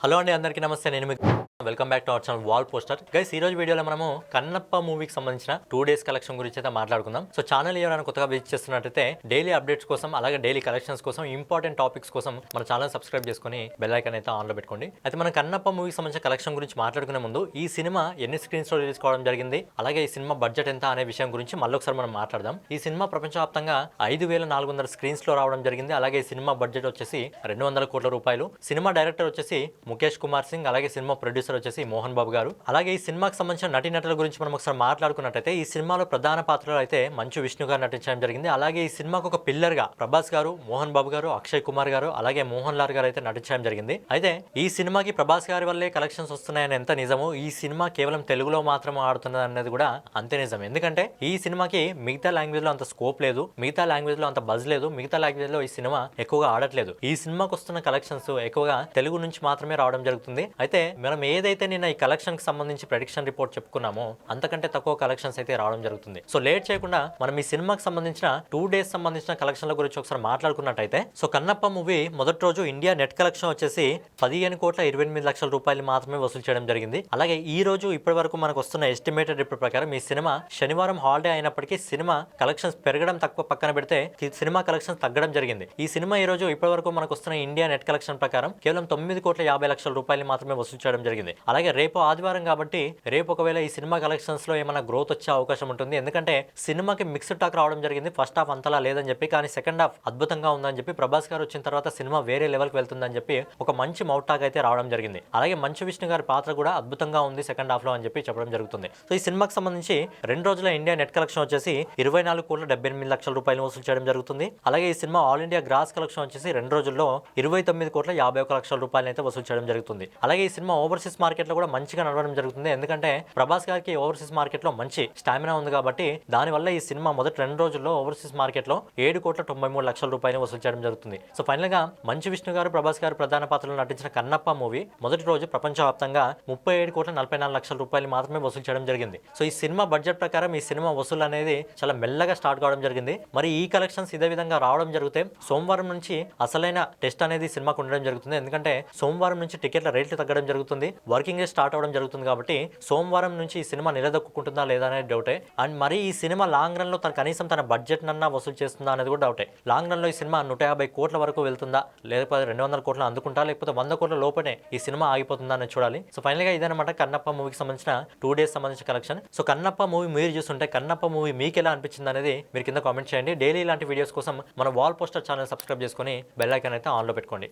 Hello అండి, అందరికీ నమస్తే. నేను మీకు welcome back to our channel wall poster. Guys, ఈ రోజు వీడియోలో మనము కన్నప్ప మూవీకి సంబంధించిన 2 days కలెక్షన్ గురించి అయితే మాట్లాడుకుందాం. సో ఛానల్ ఎవరైనా కొత్తగా విజిట్ చేస్తున్నట్టయితే డైలీ అప్డేట్స్ కోసం, అలాగే డైలీ కలెక్షన్స్ కోసం, ఇంపార్టెంట్ టాపిక్స్ కోసం మన ఛానల్ సబ్స్క్రైబ్ చేసుకొని బెల్ ఐకాన్ అయితే ఆన్లో పెట్టుకోండి. అయితే మన కన్నప్ప మూవీకి సంబంధించిన కలెక్షన్ గురించి మాట్లాడుకునే ముందు ఈ సినిమా ఎన్ని స్క్రీన్స్ లో రిలీజ్ కావడం జరిగింది, అలాగే ఈ సినిమా బడ్జెట్ ఎంత అనే విషయం గురించి మళ్ళొకసారి మనం మాట్లాడదాం. ఈ సినిమా ప్రపంచవ్యాప్తంగా 5,400 స్క్రీన్స్ లో రావడం జరిగింది. అలాగే ఈ సినిమా బడ్జెట్ వచ్చేసి 200 కోట్ల రూపాయలు. సినిమా డైరెక్టర్ వచ్చేసి ముఖేష్ కుమార్ సింగ్, అలాగే సినిమా ప్రొడ్యూసర్ వచ్చేసి మోహన్ బాబు గారు. అలాగే ఈ సినిమాకి సంబంధించిన నటీనటుల గురించి మనం ఒకసారి మాట్లాడుకున్నట్టయితే ఈ సినిమాలో ప్రధాన పాత్రలో అయితే మంచు విష్ణు గారు నటించడం జరిగింది. అలాగే ఈ సినిమాకు ఒక పిల్లర్ గా ప్రభాస్ గారు, మోహన్ బాబు గారు, అక్షయ్ కుమార్ గారు, అలాగే మోహన్ లాల్ గారు అయితే నటించడం జరిగింది. అయితే ఈ సినిమాకి ప్రభాస్ గారి వల్లే కలెక్షన్స్ వస్తున్నాయని ఎంత నిజమో, ఈ సినిమా కేవలం తెలుగులో మాత్రం ఆడుతున్నది అనేది కూడా అంతే నిజం. ఎందుకంటే ఈ సినిమాకి మిగతా లాంగ్వేజ్ లో అంత స్కోప్ లేదు, మిగతా లాంగ్వేజ్ లో అంత బజ్ లేదు, మిగతా లాంగ్వేజ్ లో ఈ సినిమా ఎక్కువగా ఆడట్లేదు. ఈ సినిమాకి వస్తున్న కలెక్షన్స్ ఎక్కువగా తెలుగు నుంచి మాత్రమే రావడం జరుగుతుంది. అయితే మనం ఏదైతే నిన్న ఈ కలెక్షన్ కి సంబంధించి ప్రెడిక్షన్ రిపోర్ట్ చెప్పుకున్నామో అంతకంటే తక్కువ కలెక్షన్స్ అయితే రావడం జరుగుతుంది. సో లేట్ చేయకుండా మనం ఈ సినిమాకి సంబంధించిన 2 days సంబంధించిన కలెక్షన్ల గురించి ఒకసారి మాట్లాడుకున్నట్టయితే, సో కన్నప్ప మూవీ మొదటి రోజు ఇండియా నెట్ కలెక్షన్ వచ్చేసి 15,28,00,000 రూపాయలు మాత్రమే వసూలు చేయడం జరిగింది. అలాగే ఈ రోజు ఇప్పటి వరకు మనకు వస్తున్న ఎస్టిమేటెడ్ రిపోర్ట్ ప్రకారం ఈ సినిమా శనివారం హాలిడే అయినప్పటికీ సినిమా కలెక్షన్స్ పెరగడం తక్కువ పక్కన పెడితే సినిమా కలెక్షన్స్ తగ్గడం జరిగింది. ఈ సినిమా ఈ రోజు ఇప్పటి వరకు మనకు వస్తున్న ఇండియా నెట్ కలెక్షన్ ప్రకారం కేవలం 9,50,00,000 రూపాయలు మాత్రమే వసూలు చేయడం జరిగింది. అలాగే రేపు ఆదివారం కాబట్టి రేపు ఒకవేళ ఈ సినిమా కలెక్షన్స్ లో ఏమైనా గ్రోత్ వచ్చే అవకాశం ఉంటుంది. ఎందుకంటే సినిమాకి మిక్స్డ్ టాక్ రావడం జరిగింది. ఫస్ట్ హాఫ్ అంతలా లేదని చెప్పి, కానీ సెకండ్ హాఫ్ అద్భుతంగా ఉందని చెప్పి, ప్రభాస్ గారు వచ్చిన తర్వాత సినిమా వేరే లెవెల్కి వెళ్తుందని చెప్పి ఒక మంచి మౌట్ టాక్ అయితే రావడం జరిగింది. అలాగే మంచు విష్ణు గారి పాత్ర కూడా అద్భుతంగా ఉంది సెకండ్ హాఫ్ లో అని చెప్పి చెప్పడం జరుగుతుంది. సో ఈ సినిమాకి సంబంధించి 2 రోజుల ఇండియా నెట్ కలెక్షన్ వచ్చేసి 24,78,00,000 రూపాయలు వసూలు చేయడం జరుగుతుంది. అలాగే ఈ cinema all India gross collection వచ్చేసి 2 రోజుల్లో 29,51,00,000 రూపాయలు అయితే వసూలు చేయడం జరుగుతుంది. అలాగే ఈ సినిమా ఓవర్సీస్ మార్కెట్ లో కూడా మంచిగా నడవడం జరుగుతుంది. ఎందుకంటే ప్రభాస్ గారికి ఓవర్సీస్ మార్కెట్ లో మంచి స్టామినా ఉంది కాబట్టి దానివల్ల ఈ సినిమా మొదటి 2 రోజుల్లో ఓవర్సీస్ మార్కెట్ లో 7,93,00,000 రూపాయలు వసూలు చేయడం జరుగుతుంది. సో ఫైనల్ గా మంచు విష్ణు గారు, ప్రభాస్ గారు ప్రధాన పాత్రలో నటించిన కన్నప్ప మూవీ మొదటి రోజు ప్రపంచవ్యాప్తంగా 37,44,00,000 రూపాయలు మాత్రమే వసూలు చేయడం జరిగింది. సో ఈ సినిమా బడ్జెట్ ప్రకారం ఈ సినిమా వసూలు అనేది చాలా మెల్లగా స్టార్ట్ కావడం జరిగింది. మరి ఈ కలెక్షన్స్ ఇదే విధంగా రావడం జరిగితే సోమవారం నుంచి అసలైన టెస్ట్ అనేది సినిమాకు ఉండడం జరుగుతుంది. ఎందుకంటే సోమవారం నుంచి టికెట్ల రేట్లు తగ్గడం జరుగుతుంది, వర్కింగ్ డే స్టార్ట్ అవడం జరుగుతుంది. కాబట్టి సోమవారం నుంచి ఈ సినిమా నిలదొక్కుంటుందా లేదా అనేది డౌటే. అండ్ మరి ఈ సినిమా లాంగ్ రన్ లో కనీసం తన బడ్జెట్ నన్నా వసూలు చేస్తుందా అనేది కూడా డౌటే. లాంగ్ రన్ లో ఈ సినిమా 150 కోట్ల వరకు వెళ్తుందా, లేకపోతే 200 కోట్ల అందుకుంటా, లేకపోతే 100 కోట్ల లోపనే ఈ సినిమా ఆగిపోతుందా అనేది చూడాలి. సో ఫైనల్ గా ఇదనమాట కన్నప్ప మూవీకి సంబంధించిన 2 days సంబంధించిన కలెక్షన్. సో కన్నప్ప మూవీ మీరు చూస్తుంటే కన్నప్ప మూవీ మీకు ఎలా అనిపించింది అనేది మీరు కింద కామెంట్ చేయండి. డైలీ ఇలాంటి వీడియోస్ కోసం మన వాల్ పోస్టర్ ఛానల్ సబ్స్క్రైబ్ చేసుకొని బెల్ ఐకాన్ అయితే ఆన్లో పెట్టుకోండి.